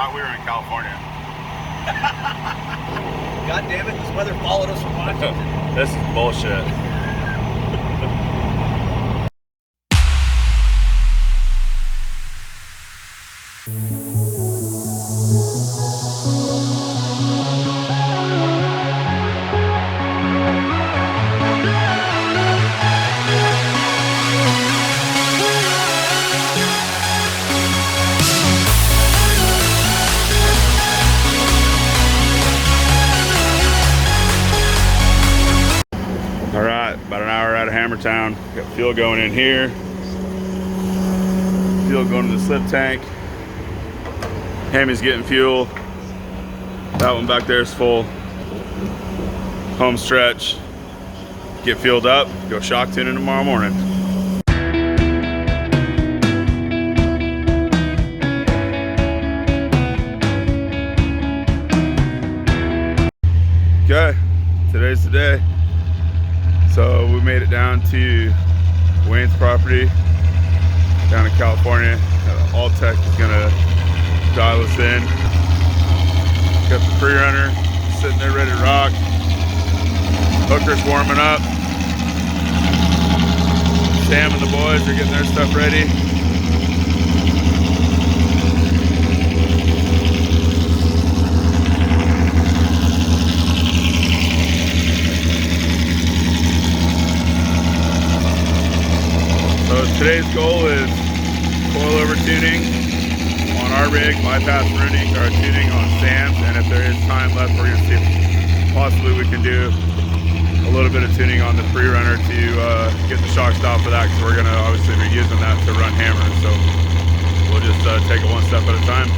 thought we were in California. God damn it, this weather followed us from Washington. This is bullshit. About an hour out of Hammertown. Got fuel going in here. Fuel going to the slip tank. Hammy's getting fuel. That one back there is full. Home stretch. Get fueled up. Go shock tuning tomorrow morning. Okay, today's the day. So we made it down to Wayne's property down in California. Alltech is gonna dial us in. Got the pre-runner sitting there ready to rock. Hooker's warming up. Sam and the boys are getting their stuff ready. So today's goal is coilover tuning on our rig, bypass tuning on Sam's, and if there is time left, we're going to see if possibly we can do a little bit of tuning on the pre-runner to get the shock stop for that, because we're going to obviously be using that to run hammers. So we'll just take it one step at a time.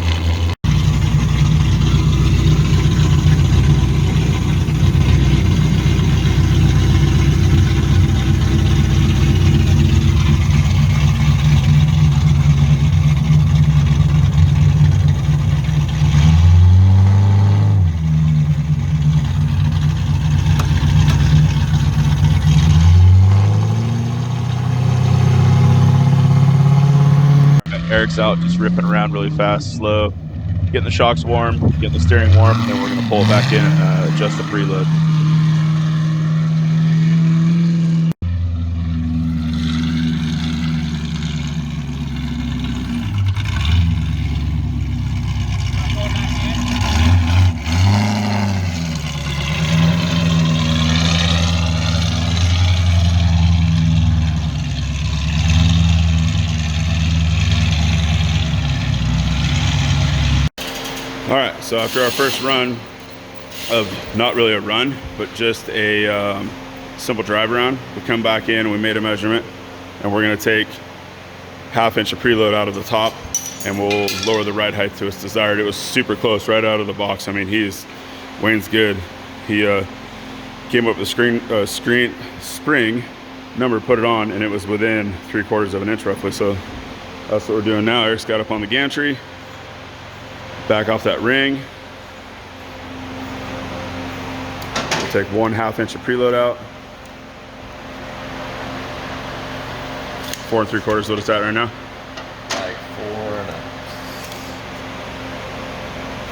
Eric's out just ripping around really fast, slow, getting the shocks warm, getting the steering warm, and then we're going to pull it back in and adjust the preload. All right, so after our first run of, not really a run, but just a simple drive around, we come back in and we made a measurement, and we're gonna take 1/2 inch of preload out of the top, and we'll lower the ride height to its desired. It was super close right out of the box. I mean, Wayne's good. He came up with a spring number, put it on, and it was within 3/4 of an inch roughly. So that's what we're doing now. Eric's got up on the gantry. Back off that ring. We'll take 1/2 inch of preload out. 4 3/4, what it's at right now? Like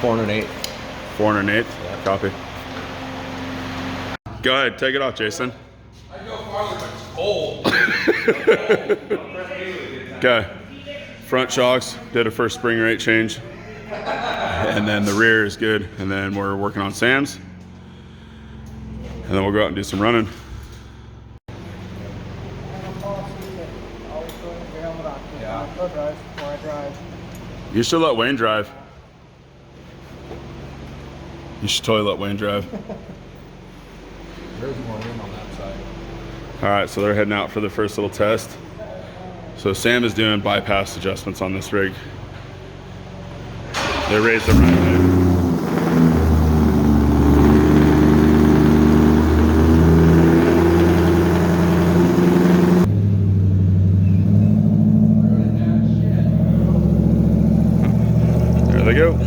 4 and 1/8. 4 1/8. Yeah. Copy. Go ahead, take it off, Jason. I go farther, but it's cold. Okay. Front shocks, did a first spring rate change. And then the rear is good. And then we're working on Sam's. And then we'll go out and do some running. You should let Wayne drive. You should totally let Wayne drive. There's more room on that side. All right, so they're heading out for the first little test. So Sam is doing bypass adjustments on this rig. They raised the right way. There they go.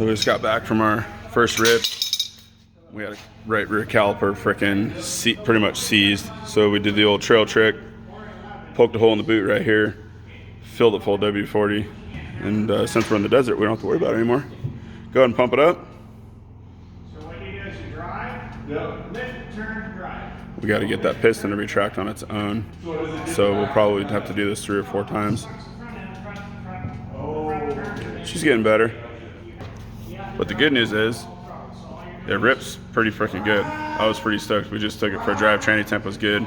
So we just got back from our first rip. We had a right rear caliper freaking pretty much seized. So we did the old trail trick, poked a hole in the boot right here, filled it full of W40, and since we're in the desert, we don't have to worry about it anymore. Go ahead and pump it up. So what you do is you drive, lift, turn, drive. We got to get that piston to retract on its own. So we'll probably have to do this 3 or 4 times. She's getting better. But the good news is, it rips pretty freaking good. I was pretty stoked. We just took it for a drive. Tranny temp was good.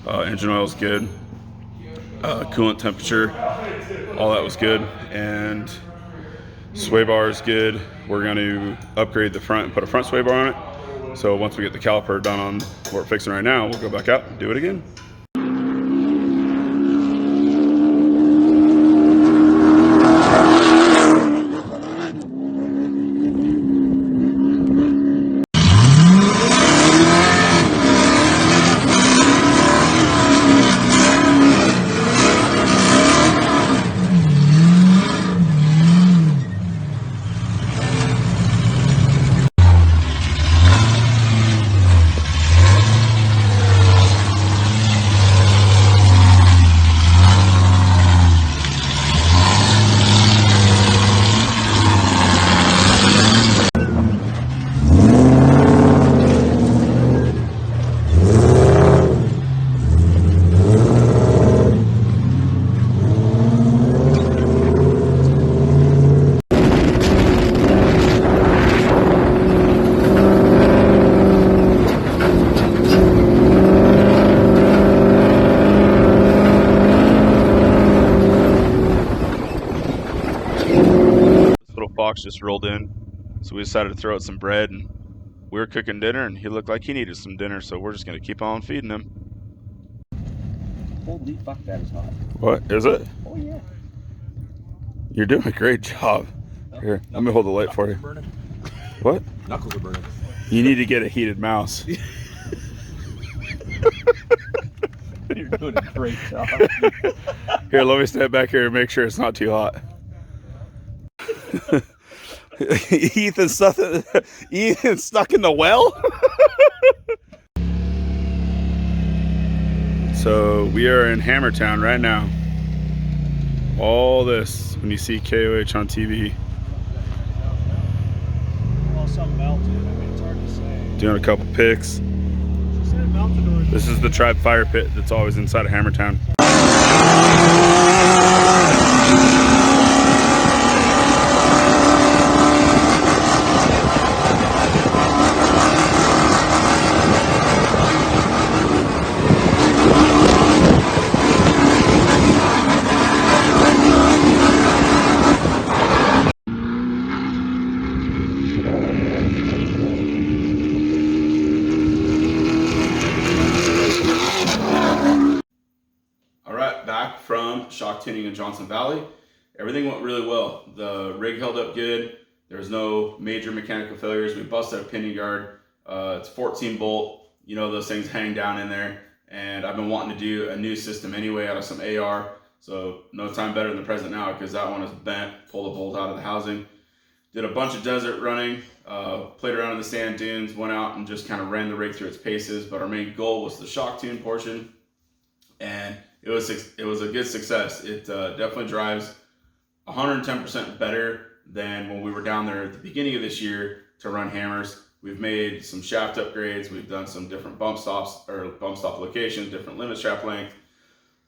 Engine oil was good. Coolant temperature, all that was good. And sway bar is good. We're going to upgrade the front and put a front sway bar on it. So once we get the caliper done on what we're fixing right now, we'll go back out and do it again. Fox just rolled in, so we decided to throw out some bread, and we were cooking dinner, and he looked like he needed some dinner, so we're just going to keep on feeding him. Holy fuck, that is hot. What is it? Oh yeah. You're doing a great job. Here, let me hold the light for you. What? Knuckles are burning. You need to get a heated mouse. You're doing a great job. Here, let me step back here and make sure it's not too hot. Ethan's stuck in the well. So we are in Hammertown right now. All this when you see KOH on TV. Well, something melted. I mean, it's hard to say. Doing a couple picks. She said it melted or This is the Tribe fire pit that's always inside of Hammertown. Back from shock tuning in Johnson Valley. Everything went really well. The rig held up good. There was no major mechanical failures. We busted a pinion guard. It's 14 bolt. You know, those things hang down in there. And I've been wanting to do a new system anyway out of some AR. So no time better than the present now, because that one is bent. Pulled a bolt out of the housing. Did a bunch of desert running. Played around in the sand dunes. Went out and just kind of ran the rig through its paces. But our main goal was the shock tune portion. And it was a good success. It definitely drives 110% better than when we were down there at the beginning of this year to run hammers. We've made some shaft upgrades. We've done some different bump stop locations, different limit shaft length,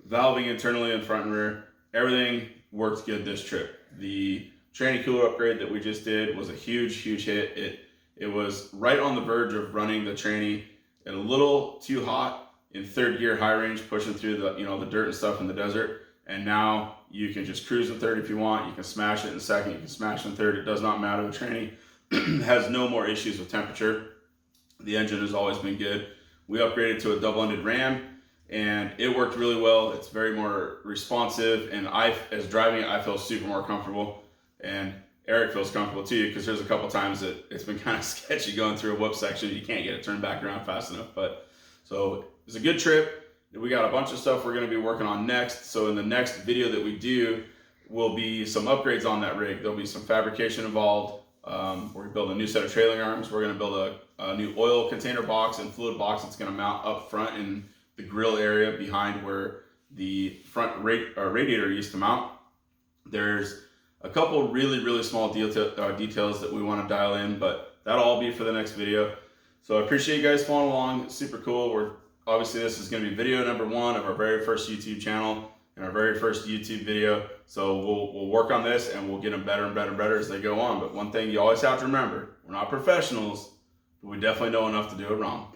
valving internally in front and rear. Everything worked good this trip. The tranny cooler upgrade that we just did was a huge hit. It was right on the verge of running the tranny a little too hot in third gear high range, pushing through the the dirt and stuff in the desert. And now you can just cruise in third if you want. You can smash it in second. You can smash in third. It does not matter. The tranny has no more issues with temperature. The engine has always been good. We upgraded to a double-ended ram, and it worked really well. It's very more responsive, and as driving it, I feel super more comfortable. And Eric feels comfortable too, because there's a couple times that it's been kind of sketchy going through a whoop section. You can't get it turned back around fast enough. But so it was a good trip. We got a bunch of stuff we're going to be working on next. So in the next video that we do will be some upgrades on that rig. There'll be some fabrication involved. We're gonna build a new set of trailing arms. We're gonna build a new oil container box and fluid box that's gonna mount up front in the grill area behind where the front radiator used to mount. There's a couple really small details that we want to dial in, but that'll all be for the next video. So I appreciate you guys following along. It's super cool. Obviously this is going to be video number 1 of our very first YouTube channel and our very first YouTube video. So we'll work on this and we'll get them better and better as they go on. But one thing you always have to remember, we're not professionals, but we definitely know enough to do it wrong.